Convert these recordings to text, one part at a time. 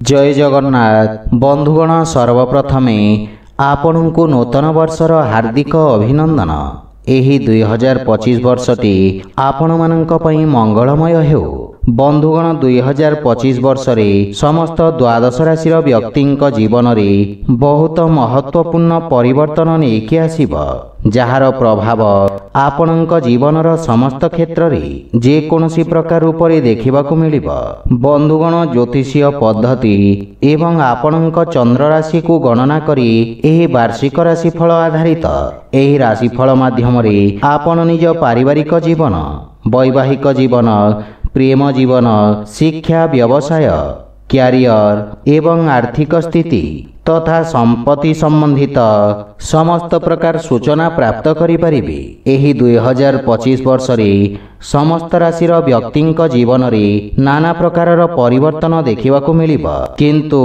जय जगन्नाथ बंधुगण सर्वप्रथमे आपणको नूतन वर्षर हार्दिक अभिनंदन। एही 2025 वर्षटी आपण मानक पई मंगलमय हेउ। बंधुगण 2025 वर्षरे समस्त द्वादश राशि व्यक्तिंक जीवन रे बहुत महत्वपूर्ण परिवर्तन नेकी आसीब, जार प्रभाव आपणक जीवनर समस्त क्षेत्र रे जे कोनोसी प्रकार उपरे देखिबाकू मिलिब। बंधुगण ज्योतिषीय पद्धति एवं आपणक चंद्र राशि को गणना करी एही वार्षिक राशिफल आधारित एही राशिफल माध्यम रे आपण निज पारिवारिक जीवन, वैवाहिक जीवन, प्रेम जीवन, शिक्षा, व्यवसाय, क्यारियर एवं आर्थिक स्थिति तथा संपत्ति संबंधित समस्त प्रकार सूचना प्राप्त करिपारिबे। एही 2025 वर्ष रे समस्त राशिर व्यक्तिंक जीवन रे नाना प्रकारर परिवर्तन देखिबाकू मिलिब, किंतु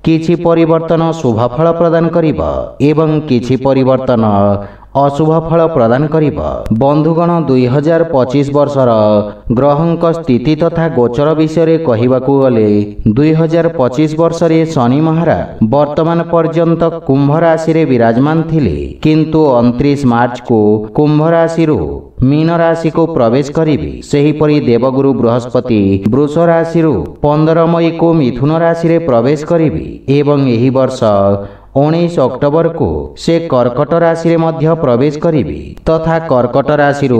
किछि परिवर्तन शुभ फल प्रदान करिब एवं किछि परिवर्तन अशुभ फल प्रदान करिब। बंधुगण 2025 वर्षर ग्रहंक स्थिति तथा गोचर विषय रे कहिबाकू गले 2025 वर्ष रे शनि महाराज वर्तमान पर्यंत कुंभ राशि रे विराजमान थिले, किंतु 29 मार्च को कुंभ राशि रु मीन राशि को प्रवेश करिबे। सेहीपरि देवगुरु बृहस्पति वृष राशि रु 15 मई को मिथुन राशि रे प्रवेश करिबे एवं एही वर्ष 19 अक्टोबर को से कर्कट राशि रे मध्य प्रवेश करिबे तथा कर्कट राशि रु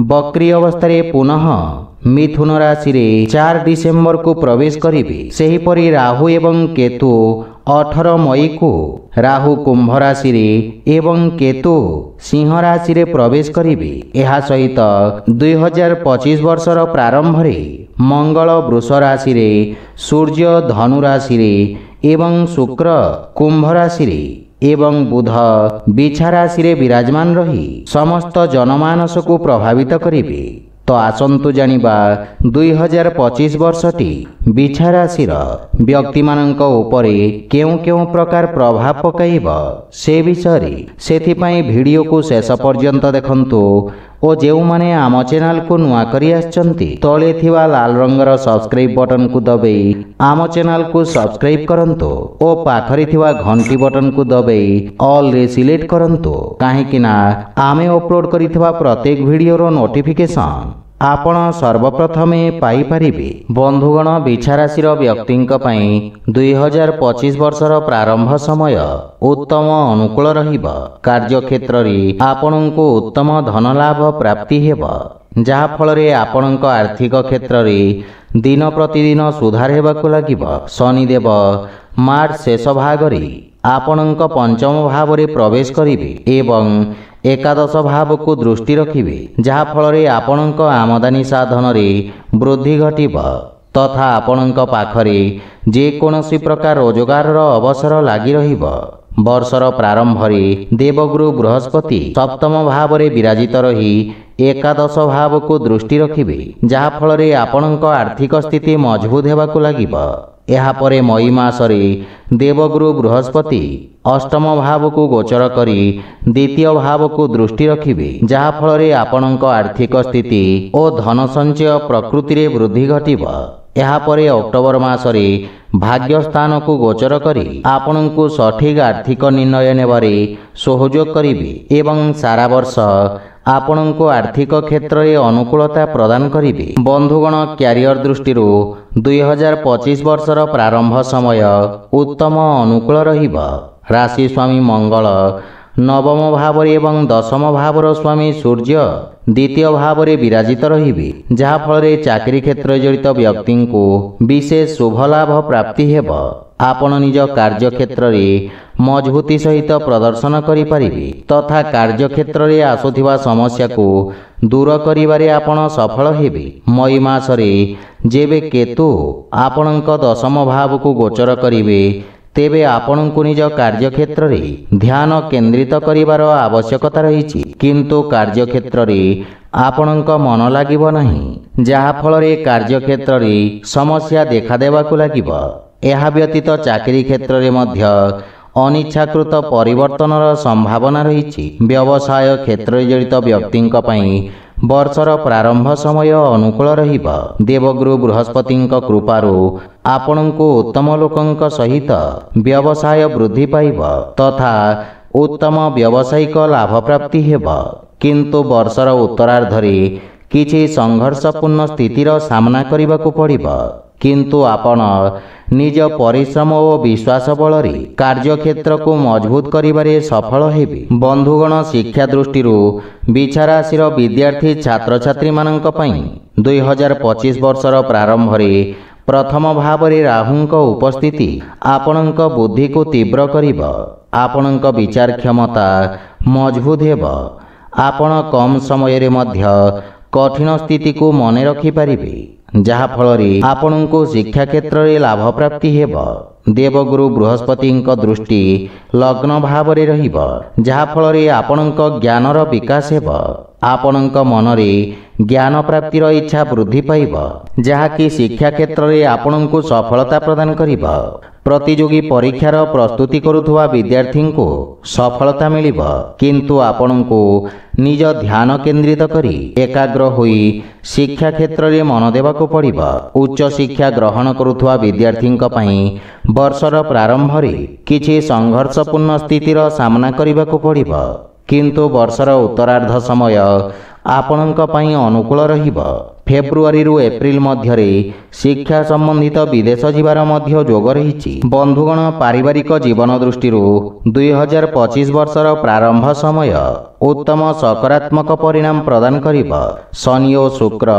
बक्री अवस्था रे पुनः मिथुन राशि रे 4 डिसेम्बर को प्रवेश करिबे। सेहीपरि राहु एवं केतु 18 मई को राहु कुंभ राशि रे एवं केतु सिंह राशि रे प्रवेश करिबे। एहा सहित 2025 वर्षर प्रारंभ रे मंगल वृष राशि रे, सूर्य धनु राशि रे एवं शुक्र कुंभ राशि रे एवं बुध बिछा राशि रे विराजमान रही समस्त जनमानस को प्रभावित करिबे। तो आसंतु जानिबा 2025 वर्षटी बिछा राशि व्यक्ति मानक उपरे केउ केउ प्रकार प्रभाव पकाइब से विषय सेथिपाई वीडियो को शेष पर्यंत देखंतु ओ जेउ माने आम चैनल को नुआ करी आछंती तळे थिवा लाल रंगर सब्सक्राइब बटन को दबेई आम चैनल को सब्सक्राइब करंतु ओ पाखरी थिवा घंटी बटन को दबेई ऑल रे सिलेक्ट करंतु, काहे कि ना आमे अपलोड करिथिबा प्रत्येक वीडियो रो नोटिफिकेशन आपण सर्वप्रथमे पाई परिबे। बंधुगण बिछा राशि व्यक्तिंक पई 2025 वर्षर प्रारंभ समय उत्तम अनुकूल रहिब। कार्य क्षेत्र रे आपणको उत्तम धन लाभ प्राप्ति हेब, जहा फल रे आपणक आर्थिक क्षेत्र रे दिन प्रतिदिन सुधार हेबाकू लागिब। शनिदेव मार्च शेष भाग रे आपणक पंचम भाव रे प्रवेश करिबे एवं एकादश भाव को दृष्टि रखिबे, जहा फल रे आपणक आमदानी साधन रे वृद्धि घटिब तथा आपणक पाखरे जे कोनोसी प्रकार रोजगार अवसर लागी रहिब। वर्षर प्रारंभ रे देवगुरु बृहस्पति सप्तम भाव रे विराजित रही एकादश भाव को दृष्टि रखिबे, जहा फल रे आपणक आर्थिक स्थिति मजबूत हेबाकू लागिब। एहा परे मई मासरे देवगुरु बृहस्पति अष्टम भाव को गोचर करी द्वितीय भाव को दृष्टि रखिबे, जहा फल रे आपणक आर्थिक स्थिति और धन संचय प्रकृति रे वृद्धि घटिब। एहा परे अक्टोबर मासरे भाग्य स्थान को गोचर करी आपणको सठिक आर्थिक निर्णय नेबारे सहयोग करिबे एवं सारा वर्ष आपणको आर्थिक क्षेत्र रे अनुकूलता प्रदान करिबे। बंधुगण क्यारियर दृष्टि 2025 वर्षर प्रारंभ समय उत्तम अनुकूल रहिब। राशि स्वामी मंगल नवम भाव एवं दशम भावर स्वामी सूर्य द्वितीय भाव रे विराजित रहिबे, जहा फल रे चाकरी क्षेत्र जड़ित व्यक्ति को विशेष शुभ लाभ प्राप्ति हेब। आपण निज कार्य क्षेत्र रे मजबूती सहित प्रदर्शन करि परिबे तथा कार्य क्षेत्र रे आसुथिबा समस्या को दूर करिबारे आपण सफल हेबे। मई मासरे जेबे केतु आपणक दशम भाव को गोचर करिवे तेबे आपणको निज कार्य क्षेत्र रे ध्यान केंद्रित करिवार आवश्यकता रहिछि, किंतु कार्य क्षेत्र रे आपणक मन लागिब नाही, जहा फल रे कार्य क्षेत्र रे समस्या देखा देबाकू लागिब। एहा व्यतीत चाकरी क्षेत्र रे मध्य ଅନିଚ୍ଛାକୃତ ପରିବର୍ତ୍ତନର ସମ୍ଭାବନା ରହିଛି। ବ୍ୟବସାୟ କ୍ଷେତ୍ରରେ ଜଡ଼ିତ ବ୍ୟକ୍ତିଙ୍କ ପାଇଁ ବର୍ଷର ପ୍ରାରମ୍ଭ ସମୟ ଅନୁକୂଳ ରହିବ। ଦେବଗୁରୁ ବୃହସ୍ପତିଙ୍କ କୃପାରୁ ଆପଣଙ୍କୁ ଉତ୍ତମ ଲୋକଙ୍କ ସହିତ ବ୍ୟବସାୟ ବୃଦ୍ଧି ପାଇବ ତଥା ଉତ୍ତମ ବ୍ୟବସାୟିକ ଲାଭ ପ୍ରାପ୍ତି ହେବ। କିନ୍ତୁ ବର୍ଷର ଉତ୍ତରାର୍ଦ୍ଧରେ କିଛି ସଂଘର୍ଷପୂର୍ଣ୍ଣ ସ୍ଥିତିର ସାମ୍ନା କରିବାକୁ ପଡ଼ିବ। କିନ୍ତୁ ଆପଣ ନିଜ ପରିଶ୍ରମ ଓ ବିଶ୍ୱାସ ବଳରେ କାର୍ଯ୍ୟକ୍ଷେତ୍ରକୁ ମଜବୁତ କରିବାରେ ସଫଳ ହେବେ। ବନ୍ଧୁଗଣ, ଶିକ୍ଷା ଦୃଷ୍ଟିରୁ ବିଛାରାଶିର ବିଦ୍ୟାର୍ଥୀ ଛାତ୍ରଛାତ୍ରୀମାନଙ୍କ ପାଇଁ 2025 ବର୍ଷର ପ୍ରାରମ୍ଭରେ ପ୍ରଥମ ଭାବରେ ରାହୁଙ୍କ ଉପସ୍ଥିତି ଆପଣଙ୍କ ବୁଦ୍ଧିକୁ ତୀବ୍ର କରିବ। ଆପଣଙ୍କ ବିଚାର କ୍ଷମତା ମଜବୁତ ହେବ। ଆପଣ କମ୍ ସମୟରେ ମଧ୍ୟ କଠିନ ସ୍ଥିତିକୁ ମନେ ରଖିପାରିବେ, ଯାହାଫଳରେ ଆପଣଙ୍କୁ ଶିକ୍ଷା କ୍ଷେତ୍ରରେ ଲାଭ ପ୍ରାପ୍ତି ହେବ। ଦେବଗୁରୁ ବୃହସ୍ପତିଙ୍କ ଦୃଷ୍ଟି ଲଗ୍ନ ଭାବରେ ରହିବ, ଯାହାଫଳରେ ଆପଣଙ୍କ ଜ୍ଞାନର ବିକାଶ ହେବ। ଆପଣଙ୍କ ମନରେ ଜ୍ଞାନ ପ୍ରାପ୍ତିର ଇଚ୍ଛା ବୃଦ୍ଧି ପାଇବ, ଯାହାକି ଶିକ୍ଷା କ୍ଷେତ୍ରରେ ଆପଣଙ୍କୁ ସଫଳତା ପ୍ରଦାନ କରିବ। ପ୍ରତିଯୋଗୀ ପରୀକ୍ଷାର ପ୍ରସ୍ତୁତି କରୁଥିବା ବିଦ୍ୟାର୍ଥୀଙ୍କୁ ସଫଳତା ମିଳିବ, କିନ୍ତୁ ଆପଣଙ୍କୁ ନିଜ ଧ୍ୟାନ କେନ୍ଦ୍ରିତ କରି ଏକାଗ୍ର ହୋଇ ଶିକ୍ଷା କ୍ଷେତ୍ରରେ ମନ ଦେବାକୁ ପଡ଼ିବ। ଉଚ୍ଚ ଶିକ୍ଷା ଗ୍ରହଣ କରୁଥିବା ବିଦ୍ୟାର୍ଥୀଙ୍କ ପାଇଁ ବର୍ଷର ପ୍ରାରମ୍ଭରେ କିଛି ସଂଘର୍ଷପୂର୍ଣ୍ଣ ସ୍ଥିତିର ସାମ୍ନା କରିବାକୁ ପଡ଼ିବ, କିନ୍ତୁ ବର୍ଷର ଉତ୍ତରାର୍ଦ୍ଧ ସମୟ ଆପଣଙ୍କ ପାଇଁ ଅନୁକୂଳ ରହିବ। ଫେବୃଆରୀରୁ ଏପ୍ରିଲ ମଧ୍ୟରେ ଶିକ୍ଷା ସମ୍ବନ୍ଧିତ ବିଦେଶ ଯିବାର ମଧ୍ୟ ଯୋଗ ରହିଛି। ବନ୍ଧୁଗଣ, ପାରିବାରିକ ଜୀବନ ଦୃଷ୍ଟିରୁ 2025 ବର୍ଷର ପ୍ରାରମ୍ଭ ସମୟ ଉତ୍ତମ ସକାରାତ୍ମକ ପରିଣାମ ପ୍ରଦାନ କରିବ। ଶନି ଓ ଶୁକ୍ର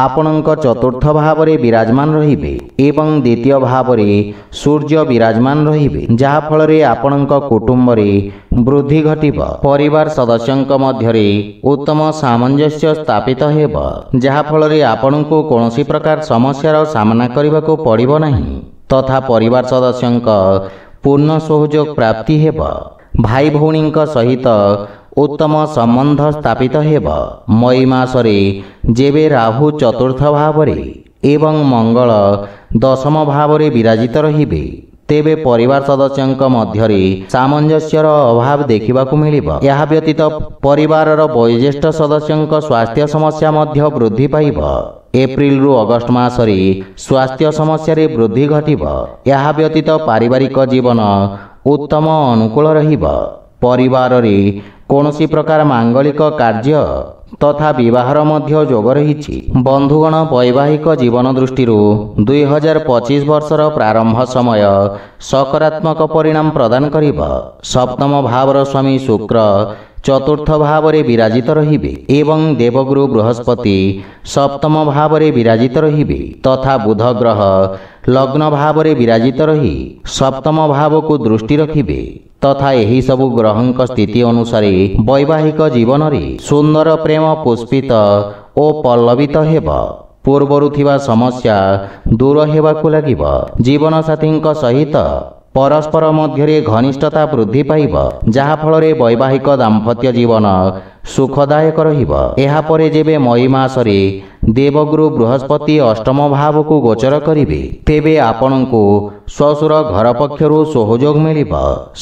ଆପଣଙ୍କ ଚତୁର୍ଥ ଭାବରେ ବିରାଜମାନ ରହିବେ ଏବଂ ଦ୍ୱିତୀୟ ଭାବରେ ସୂର୍ଯ୍ୟ ବିରାଜମାନ ରହିବେ, ଯାହାଫଳରେ ଆପଣଙ୍କ କୁଟୁମ୍ବରେ ବୃଦ୍ଧି ଘଟିବ। ପରିବାର ସଦସ୍ୟଙ୍କ ମଧ୍ୟରେ ଉତ୍ତମ ସାମଞ୍ଜସ୍ୟ ସ୍ଥାପିତ ହେବ, ଯାହାଫଳରେ ଆପଣଙ୍କୁ କୌଣସି ପ୍ରକାର ସମସ୍ୟାର ସାମ୍ନା କରିବାକୁ ପଡ଼ିବ ନାହିଁ ତଥା ପରିବାର ସଦସ୍ୟଙ୍କ ପୂର୍ଣ୍ଣ ସହଯୋଗ ପ୍ରାପ୍ତି ହେବ। ଭାଇ ଭଉଣୀଙ୍କ ସହିତ ଉତ୍ତମ ସମ୍ବନ୍ଧ ସ୍ଥାପିତ ହେବ। ମଇ ମାସରେ ଯେବେ ରାହୁ ଚତୁର୍ଥ ଭାବରେ ଏବଂ ମଙ୍ଗଳ ଦଶମ ଭାବରେ ବିରାଜିତ ରହିବେ, ତେବେ ପରିବାର ସଦସ୍ୟଙ୍କ ମଧ୍ୟରେ ସାମଞ୍ଜସ୍ୟର ଅଭାବ ଦେଖିବାକୁ ମିଳିବ। ଏହା ବ୍ୟତୀତ ପରିବାରର ବୟୋଜ୍ୟେଷ୍ଠ ସଦସ୍ୟଙ୍କ ସ୍ୱାସ୍ଥ୍ୟ ସମସ୍ୟା ମଧ୍ୟ ବୃଦ୍ଧି ପାଇବ। ଏପ୍ରିଲରୁ ଅଗଷ୍ଟ ମାସରେ ସ୍ୱାସ୍ଥ୍ୟ ସମସ୍ୟାରେ ବୃଦ୍ଧି ଘଟିବ। ଏହା ବ୍ୟତୀତ ପାରିବାରିକ ଜୀବନ ଉତ୍ତମ ଅନୁକୂଳ ରହିବ। ପରିବାରରେ କୌଣସି ପ୍ରକାର ମାଙ୍ଗଳିକ କାର୍ଯ୍ୟ ତଥା ବିବାହର ମଧ୍ୟ ଯୋଗ ରହିଛି। ବନ୍ଧୁଗଣ, ବୈବାହିକ ଜୀବନ ଦୃଷ୍ଟିରୁ 2025 ବର୍ଷର ପ୍ରାରମ୍ଭ ସମୟ ସକାରାତ୍ମକ ପରିଣାମ ପ୍ରଦାନ କରିବ। ସପ୍ତମ ଭାବର ସ୍ୱାମୀ ଶୁକ୍ର ଚତୁର୍ଥ ଭାବରେ ବିରାଜିତ ରହିବେ ଏବଂ ଦେବଗୁରୁ ବୃହସ୍ପତି ସପ୍ତମ ଭାବରେ ବିରାଜିତ ରହିବେ ତଥା ବୁଧ ଗ୍ରହ ଲଗ୍ନ ଭାବରେ ବିରାଜିତ ରହି ସପ୍ତମ ଭାବକୁ ଦୃଷ୍ଟି ରଖିବେ ତଥା ଏହି ସବୁ ଗ୍ରହଙ୍କ ସ୍ଥିତି ଅନୁସାରେ ବୈବାହିକ ଜୀବନରେ ସୁନ୍ଦର ପ୍ରେମ ପୁଷ୍ପିତ ଓ ପଲ୍ଲବିତ ହେବ। ପୂର୍ବରୁ ଥିବା ସମସ୍ୟା ଦୂର ହେବାକୁ ଲାଗିବ। ଜୀବନସାଥୀଙ୍କ ସହିତ ପରସ୍ପର ମଧ୍ୟରେ ଘନିଷ୍ଠତା ବୃଦ୍ଧି ପାଇବ, ଯାହାଫଳରେ ବୈବାହିକ ଦାମ୍ପତ୍ୟ ଜୀବନ ସୁଖଦାୟକ ରହିବ। ଏହାପରେ ଯେବେ ମଇ ମାସରେ ଦେବଗୁରୁ ବୃହସ୍ପତି ଅଷ୍ଟମ ଭାବକୁ ଗୋଚର କରିବେ, ତେବେ ଆପଣଙ୍କୁ ଶ୍ୱଶୁର ଘର ପକ୍ଷରୁ ସହଯୋଗ ମିଳିବ।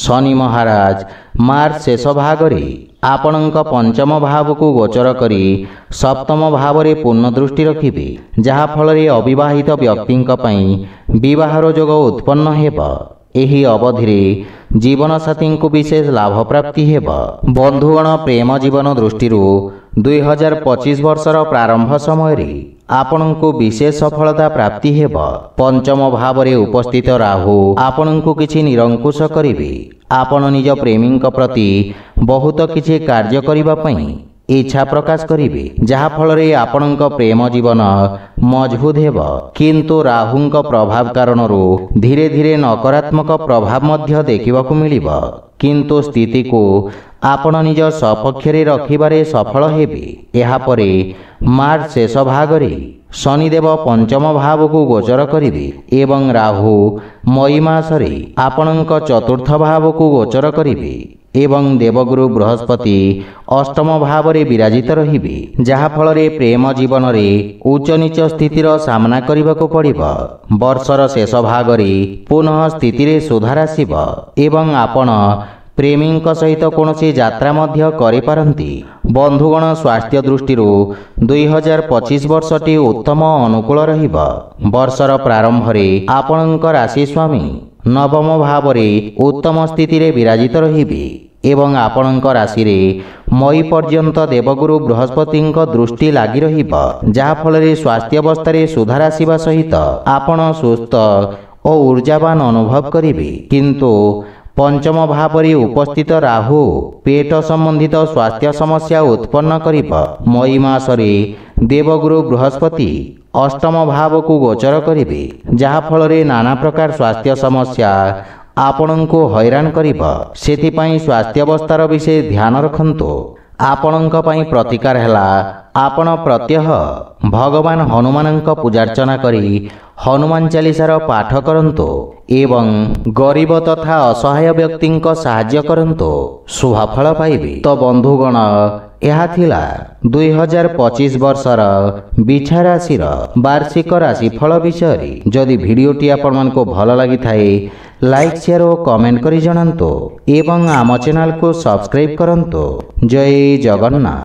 ଶନି ମହାରାଜ ମାର୍ଚ୍ଚ ଶେଷ ଭାଗରେ ଆପଣଙ୍କ ପଞ୍ଚମ ଭାବକୁ ଗୋଚର କରି ସପ୍ତମ ଭାବରେ ପୂର୍ଣ୍ଣ ଦୃଷ୍ଟି ରଖିବେ, ଯାହାଫଳରେ ଅବିବାହିତ ବ୍ୟକ୍ତିଙ୍କ ପାଇଁ ବିବାହର ଯୋଗ ଉତ୍ପନ୍ନ ହେବ। ଏହି ଅବଧିରେ ଜୀବନସାଥୀଙ୍କୁ ବିଶେଷ ଲାଭ ପ୍ରାପ୍ତି ହେବ। ବନ୍ଧୁଗଣ, ପ୍ରେମ ଜୀବନ ଦୃଷ୍ଟିରୁ 2025 ବର୍ଷର ପ୍ରାରମ୍ଭ ସମୟରେ ଆପଣଙ୍କୁ ବିଶେଷ ସଫଳତା ପ୍ରାପ୍ତି ହେବ। ପଞ୍ଚମ ଭାବରେ ଉପସ୍ଥିତ ରାହୁ ଆପଣଙ୍କୁ କିଛି ନିରଙ୍କୁଶ କରିବେ। ଆପଣ ନିଜ ପ୍ରେମୀଙ୍କ ପ୍ରତି ବହୁତ କିଛି କାର୍ଯ୍ୟ କରିବା ପାଇଁ ଇଚ୍ଛା ପ୍ରକାଶ କରିବେ, ଯାହାଫଳରେ ଆପଣଙ୍କ ପ୍ରେମ ଜୀବନ ମଜବୁତ ହେବ। କିନ୍ତୁ ରାହୁଙ୍କ ପ୍ରଭାବ କାରଣରୁ ଧୀରେ ଧୀରେ ନକାରାତ୍ମକ ପ୍ରଭାବ ମଧ୍ୟ ଦେଖିବାକୁ ମିଳିବ, କିନ୍ତୁ ସ୍ଥିତିକୁ ଆପଣ ନିଜ ସପକ୍ଷରେ ରଖିବାରେ ସଫଳ ହେବେ। ଏହାପରେ ମାର୍ଚ୍ଚ ଶେଷ ଭାଗରେ ଶନିଦେବ ପଞ୍ଚମ ଭାବକୁ ଗୋଚର କରିବେ ଏବଂ ରାହୁ ମଇ ମାସରେ ଆପଣଙ୍କ ଚତୁର୍ଥ ଭାବକୁ ଗୋଚର କରିବେ। ଏବଂ ଦେବଗୁରୁ ବୃହସ୍ପତି ଅଷ୍ଟମ ଭାବରେ ବିରାଜିତ ରହିବେ, ଯାହାଫଳରେ ପ୍ରେମ ଜୀବନରେ ଉଚ୍ଚ ନିଚ ସ୍ଥିତିର ସାମ୍ନା କରିବାକୁ ପଡ଼ିବ। ବର୍ଷର ଶେଷ ଭାଗରେ ପୁନଃ ସ୍ଥିତିରେ ସୁଧାର ଆସିବ ଏବଂ ଆପଣ ପ୍ରେମୀଙ୍କ ସହିତ କୌଣସି ଯାତ୍ରା ମଧ୍ୟ କରିପାରନ୍ତି। ବନ୍ଧୁଗଣ, ସ୍ୱାସ୍ଥ୍ୟ ଦୃଷ୍ଟିରୁ 2025 ବର୍ଷଟି ଉତ୍ତମ ଅନୁକୂଳ ରହିବ। ବର୍ଷର ପ୍ରାରମ୍ଭରେ ଆପଣଙ୍କ ରାଶି ସ୍ୱାମୀ ନବମ ଭାବରେ ଉତ୍ତମ ସ୍ଥିତିରେ ବିରାଜିତ ରହିବେ ଏବଂ ଆପଣଙ୍କ ରାଶିରେ ମଇ ପର୍ଯ୍ୟନ୍ତ ଦେବଗୁରୁ ବୃହସ୍ପତିଙ୍କ ଦୃଷ୍ଟି ଲାଗି ରହିବ, ଯାହାଫଳରେ ସ୍ୱାସ୍ଥ୍ୟାବସ୍ଥାରେ ସୁଧାର ଆସିବା ସହିତ ଆପଣ ସୁସ୍ଥ ଓ ଉର୍ଜାବାନ ଅନୁଭବ କରିବେ। କିନ୍ତୁ ପଞ୍ଚମ ଭାବରେ ଉପସ୍ଥିତ ରାହୁ ପେଟ ସମ୍ବନ୍ଧିତ ସ୍ୱାସ୍ଥ୍ୟ ସମସ୍ୟା ଉତ୍ପନ୍ନ କରିବ। ମଇ ମାସରେ ଦେବଗୁରୁ ବୃହସ୍ପତି ଅଷ୍ଟମ ଭାବକୁ ଗୋଚର କରିବେ, ଯାହାଫଳରେ ନାନା ପ୍ରକାର ସ୍ୱାସ୍ଥ୍ୟ ସମସ୍ୟା ଆପଣଙ୍କୁ ହଇରାଣ କରିବ। ସେଥିପାଇଁ ସ୍ୱାସ୍ଥ୍ୟାବସ୍ଥାର ବିଷୟ ଧ୍ୟାନ ରଖନ୍ତୁ। ଆପଣଙ୍କ ପାଇଁ ପ୍ରତିକାର ହେଲା, ଆପଣ ପ୍ରତ୍ୟହ ଭଗବାନ ହନୁମାନଙ୍କ ପୂଜାର୍ଚ୍ଚନା କରି ହନୁମାନ ଚାଳିଶାର ପାଠ କରନ୍ତୁ ଏବଂ ଗରିବ ତଥା ଅସହାୟ ବ୍ୟକ୍ତିଙ୍କ ସାହାଯ୍ୟ କରନ୍ତୁ, ଶୁଭଫଳ ପାଇବେ। ତ ବନ୍ଧୁଗଣ, ଏହା ଥିଲା 2025 ବର୍ଷର ବିଛା ରାଶିର ବାର୍ଷିକ ରାଶିଫଳ ବିଷୟରେ। ଯଦି ଭିଡ଼ିଓଟି ଆପଣମାନଙ୍କୁ ଭଲ ଲାଗିଥାଏ, ଲାଇକ୍, ସେୟାର ଓ କମେଣ୍ଟ କରି ଜଣାନ୍ତୁ ଏବଂ ଆମ ଚ୍ୟାନେଲକୁ ସବସ୍କ୍ରାଇବ୍ କରନ୍ତୁ। ଜୟ ଜଗନ୍ନାଥ।